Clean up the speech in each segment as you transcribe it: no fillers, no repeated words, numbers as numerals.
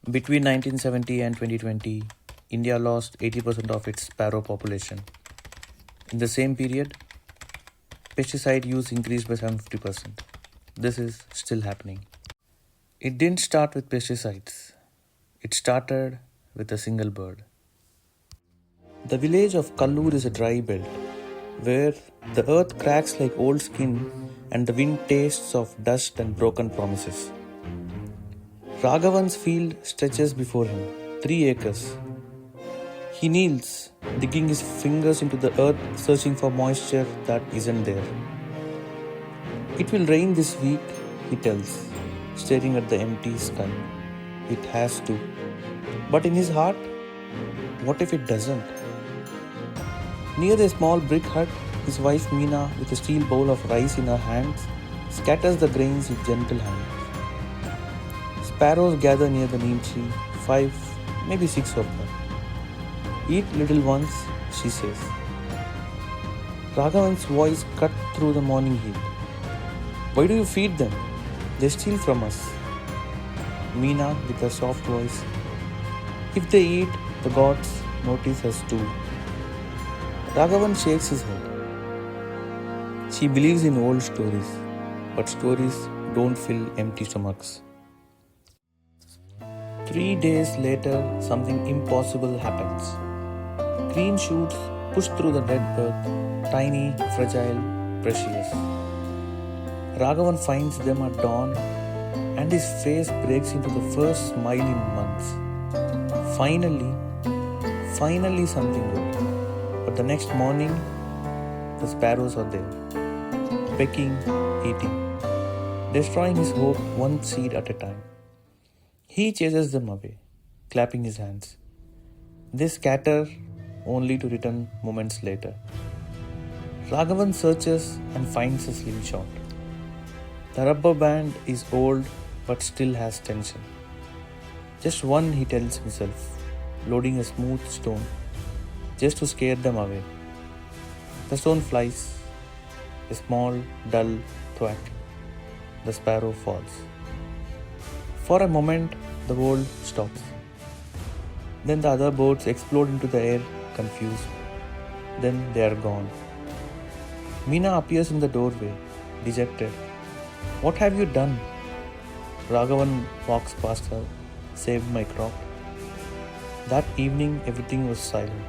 Between 1970 and 2020, India lost 80% of its sparrow population. In the same period, pesticide use increased by 750%. This is still happening. It didn't start with pesticides. It started with a single bird. The village of Kallur is a dry belt where the earth cracks like old skin and the wind tastes of dust and broken promises. Raghavan's field stretches before him, 3 acres. He kneels, digging his fingers into the earth, searching for moisture that isn't there. It will rain this week, he tells, staring at the empty sky. It has to. But in his heart, what if it doesn't? Near the small brick hut, his wife Meena, with a steel bowl of rice in her hands, scatters the grains with gentle hands. Sparrows gather near the neem tree, 5, maybe 6 of them. Eat little ones, she says. Raghavan's voice cut through the morning heat. Why do you feed them? They steal from us. Meena, with a soft voice. If they eat, the gods notice us too. Raghavan shakes his head. She believes in old stories, but stories don't fill empty stomachs. 3 days later, something impossible happens. Green shoots push through the dead earth, tiny, fragile, precious. Raghavan finds them at dawn, and his face breaks into the first smile in months. Finally something good. But the next morning, the sparrows are there, pecking, eating, destroying his hope one seed at a time. He chases them away, clapping his hands. They scatter, only to return moments later. Raghavan searches and finds a slingshot. The rubber band is old but still has tension. Just one, he tells himself, loading a smooth stone, just to scare them away. The stone flies, a small, dull thwack. The sparrow falls. For a moment, the world stops. Then the other birds explode into the air, confused. Then they are gone. Meena appears in the doorway, dejected. What have you done? Raghavan walks past her, saved my crop. That evening, everything was silent.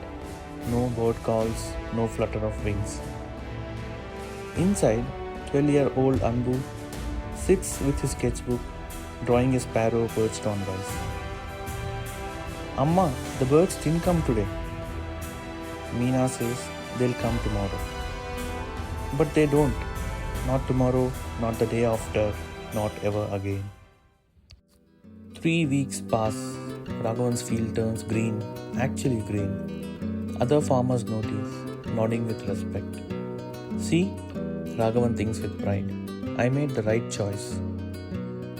No bird calls, no flutter of wings. Inside, 12-year-old Anbu sits with his sketchbook, drawing a sparrow perched on rice. Amma, the birds didn't come today. Meena says they'll come tomorrow. But they don't. Not tomorrow, not the day after, not ever again. 3 weeks pass. Raghavan's field turns green, actually green. Other farmers notice, nodding with respect. See, Raghavan thinks with pride, I made the right choice.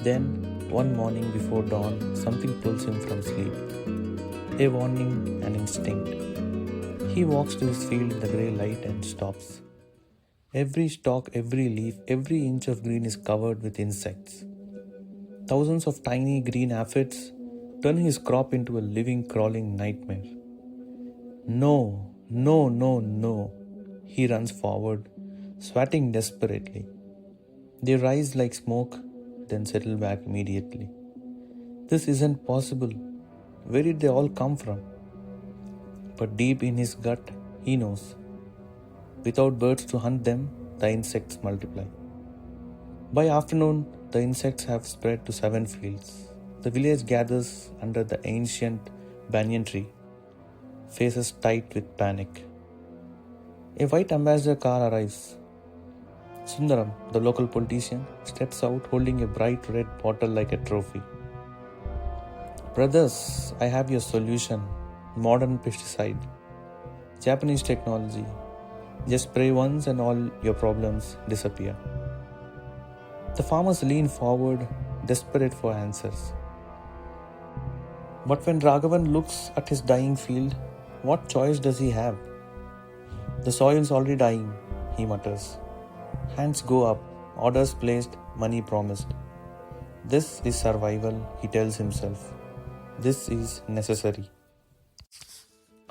Then, one morning before dawn, something pulls him from sleep. A warning, an instinct. He walks to his field in the grey light and stops. Every stalk, every leaf, every inch of green is covered with insects. Thousands of tiny green aphids turn his crop into a living, crawling nightmare. No, no, no, no. He runs forward, swatting desperately. They rise like smoke, then settle back immediately. This isn't possible. Where did they all come from? But deep in his gut, he knows. Without birds to hunt them, the insects multiply. By afternoon, the insects have spread to 7 fields. The village gathers under the ancient banyan tree, faces tight with panic. A white ambassador car arrives. Sundaram, the local politician, steps out holding a bright red bottle like a trophy. Brothers, I have your solution. Modern pesticide. Japanese technology. Just spray once and all your problems disappear. The farmers lean forward, desperate for answers. But when Raghavan looks at his dying field, what choice does he have? The soil's already dying, he mutters. Hands go up, orders placed, money promised. This is survival, he tells himself. This is necessary.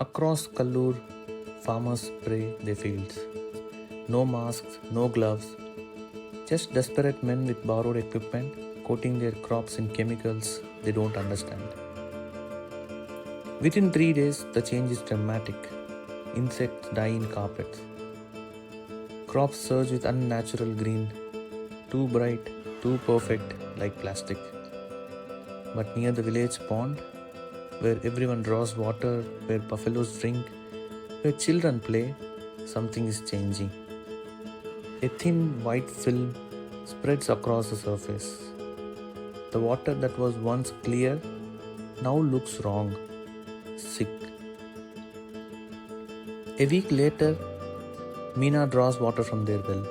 Across Kallur, farmers spray their fields. No masks, no gloves, just desperate men with borrowed equipment coating their crops in chemicals they don't understand. Within 3 days, the change is dramatic. Insects die in carpets. Crops surge with unnatural green, too bright, too perfect, like plastic. But near the village pond, where everyone draws water, where buffaloes drink, where children play, something is changing. A thin white film spreads across the surface. The water that was once clear now looks wrong, sick. A week later, Meena draws water from their well.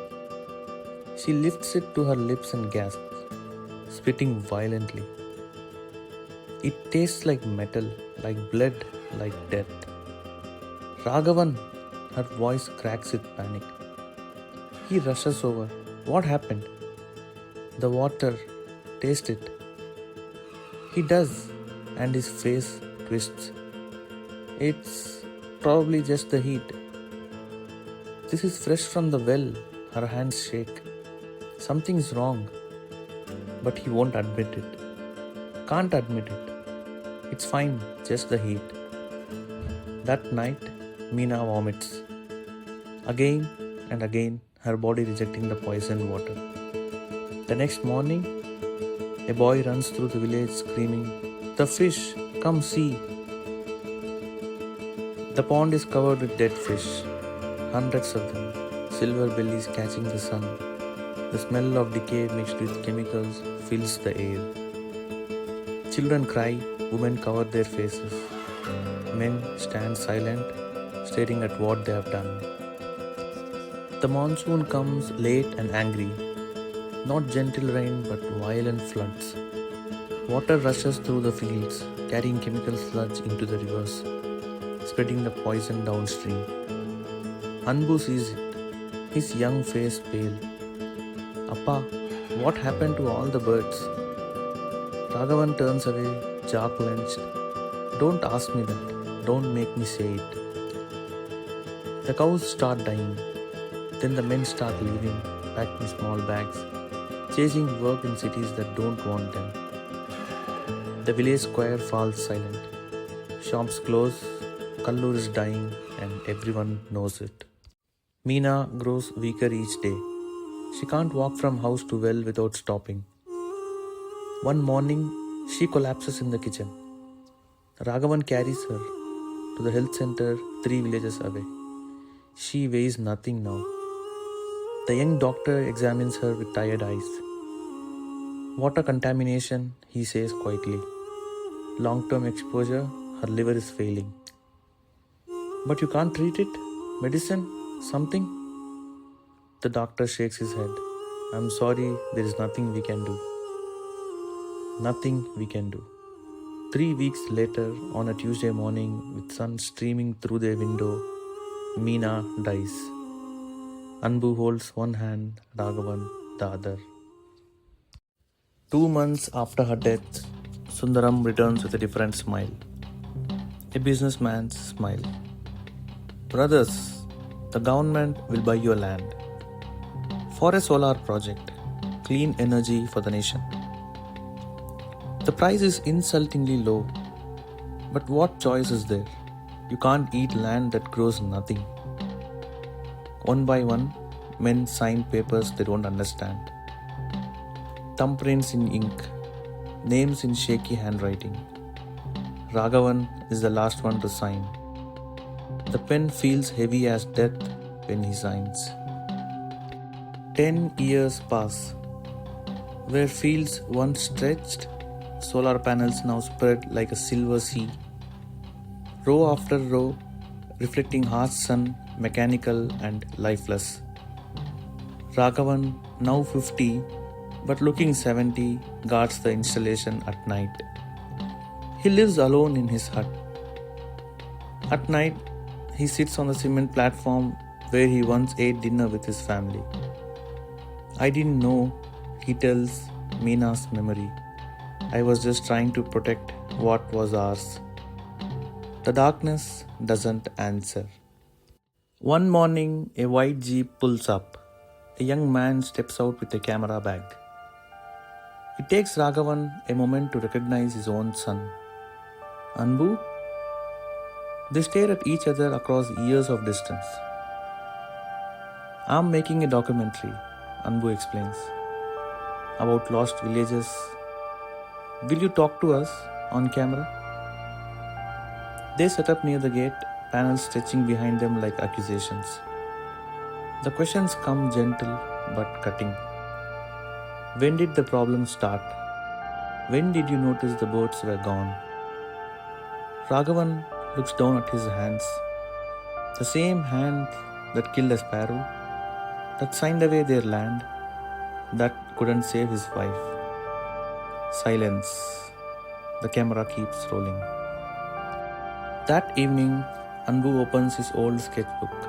She lifts it to her lips and gasps, spitting violently. It tastes like metal, like blood, like death. Raghavan, her voice cracks with panic. He rushes over. What happened? The water. Taste it. He does, and his face twists. It's probably just the heat. This is fresh from the well. Her hands shake. Something's wrong. But he won't admit it. Can't admit it. It's fine, just the heat. That night, Meena vomits. Again and again, her body rejecting the poisoned water. The next morning, a boy runs through the village screaming, "The fish! Come see!" The pond is covered with dead fish, hundreds of them, silver bellies catching the sun. The smell of decay mixed with chemicals fills the air. Children cry, women cover their faces. Men stand silent, staring at what they have done. The monsoon comes late and angry. Not gentle rain but violent floods. Water rushes through the fields, carrying chemical sludge into the rivers, spreading the poison downstream. Anbu sees it, his young face pale. "Appa, what happened to all the birds?" Raghavan turns away, jaw clenched. "Don't ask me that. Don't make me say it." The cows start dying. Then the men start leaving, packed in small bags, chasing work in cities that don't want them. The village square falls silent. Shops close, Kallur is dying, and everyone knows it. Meena grows weaker each day. She can't walk from house to well without stopping. One morning, she collapses in the kitchen. Raghavan carries her to the health center 3 villages away. She weighs nothing now. The young doctor examines her with tired eyes. "Water contamination," he says quietly. "Long-term exposure, her liver is failing." "But you can't treat it? Medicine? Something?" The doctor shakes his head. "I'm sorry, there is nothing we can do." Nothing we can do. 3 weeks later, on a Tuesday morning, with sun streaming through their window, Meena dies. Anbu holds one hand, Raghavan the other. 2 months after her death, Sundaram returns with a different smile. A businessman's smile. "Brothers, the government will buy your land for a solar project, clean energy for the nation. The price is insultingly low, but what choice is there? You can't eat land that grows nothing." One by one, men sign papers they don't understand. Thumbprints in ink, names in shaky handwriting. Raghavan is the last one to sign. The pen feels heavy as death when he signs. 10 years pass. Where fields once stretched, solar panels now spread like a silver sea. Row after row, reflecting harsh sun, mechanical and lifeless. Raghavan, now 50, but looking 70, guards the installation at night. He lives alone in his hut. At night, he sits on the cement platform where he once ate dinner with his family. "I didn't know," he tells Meena's memory. "I was just trying to protect what was ours. The darkness doesn't answer. One morning, a white jeep pulls up. A young man steps out with a camera bag. It takes Raghavan a moment to recognize his own son. Anbu? They stare at each other across years of distance. I'm making a documentary, Anbu explains, about lost villages. Will you talk to us on camera? They set up near the gate, panels stretching behind them like accusations. The questions come gentle but cutting. When did the problem start? When did you notice the birds were gone? Raghavan looks down at his hands. The same hand that killed a sparrow, that signed away their land, that couldn't save his wife. Silence. The camera keeps rolling. That evening, Anbu opens his old sketchbook.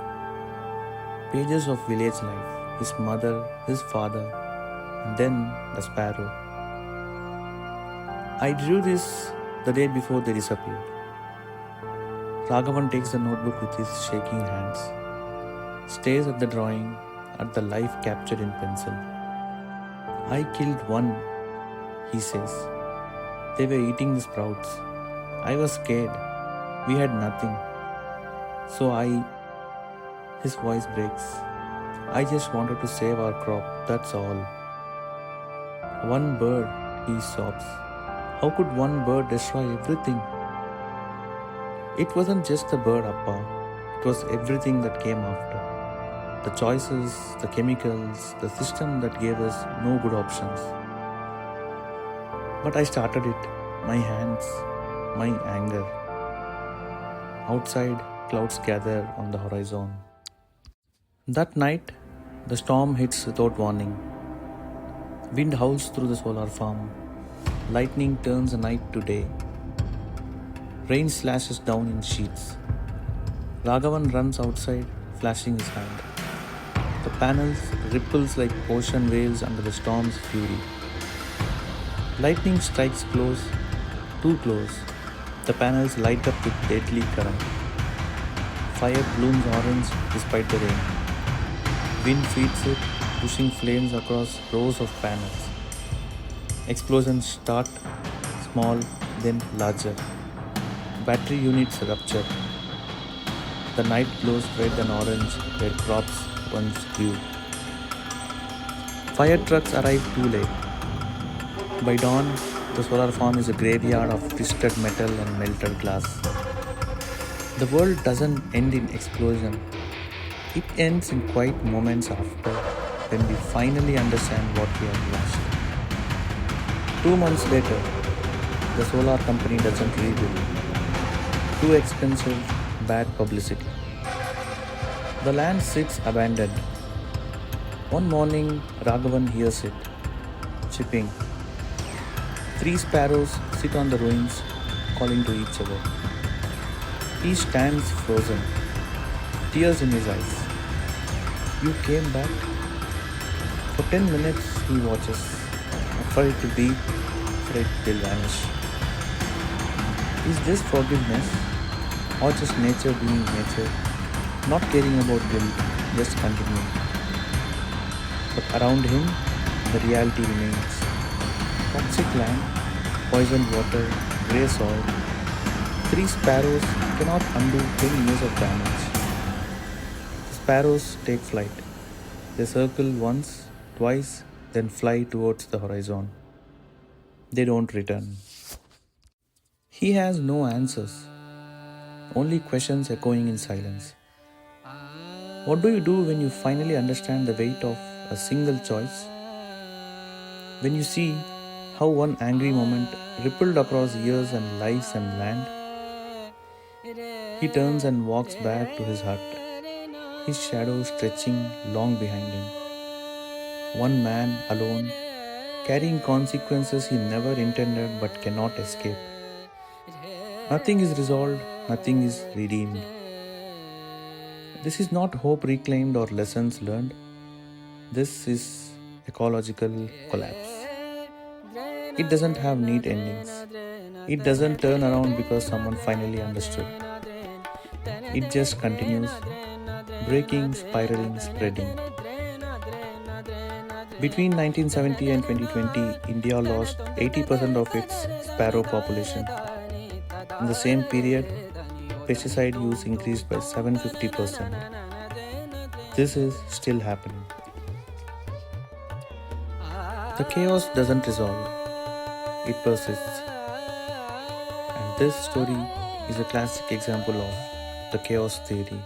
Pages of village life, his mother, his father, and then the sparrow. I drew this the day before they disappeared. Raghavan takes the notebook with his shaking hands, stares at the drawing, at the life captured in pencil. I killed one, he says. They were eating the sprouts. I was scared. We had nothing. So his voice breaks. I just wanted to save our crop, that's all. One bird, he sobs. How could one bird destroy everything? It wasn't just the bird, Appa. It was everything that came after. The choices, the chemicals, the system that gave us no good options. But I started it. My hands, my anger. Outside, clouds gather on the horizon. That night, the storm hits without warning. Wind howls through the solar farm. Lightning turns the night to day. Rain slashes down in sheets. Raghavan runs outside, flashing his hand. The panels ripples like ocean waves under the storm's fury. Lightning strikes close, too close. The panels light up with deadly current. Fire blooms orange despite the rain. Wind feeds it, pushing flames across rows of panels. Explosions start small, then larger. Battery units rupture. The night glows red and orange where crops once grew. Fire trucks arrive too late. By dawn, the solar farm is a graveyard of twisted metal and melted glass. The world doesn't end in explosion. It ends in quiet moments after, when we finally understand what we have lost. 2 months later, the solar company doesn't rebuild. Too expensive, bad publicity. The land sits abandoned. One morning, Raghavan hears it, chirping. 3 sparrows sit on the ruins, calling to each other. He stands frozen, tears in his eyes. You came back? For 10 minutes he watches, afraid to breathe, afraid they'll vanish. Is this forgiveness, or just nature being nature, not caring about guilt, just continuing? But around him, the reality remains. Toxic land, poisoned water, grey soil. 3 sparrows cannot undo 10 years of damage. The sparrows take flight. They circle once, twice, then fly towards the horizon. They don't return. He has no answers, only questions echoing in silence. What do you do when you finally understand the weight of a single choice? When you see how one angry moment rippled across years and lives and land? He turns and walks back to his hut, his shadow stretching long behind him. One man alone, carrying consequences he never intended but cannot escape. Nothing is resolved, nothing is redeemed. This is not hope reclaimed or lessons learned. This is ecological collapse. It doesn't have neat endings. It doesn't turn around because someone finally understood. It just continues, breaking, spiraling, spreading. Between 1970 and 2020, India lost 80% of its sparrow population. In the same period, pesticide use increased by 750%. This is still happening. The chaos doesn't resolve, it persists. And this story is a classic example of the chaos theory.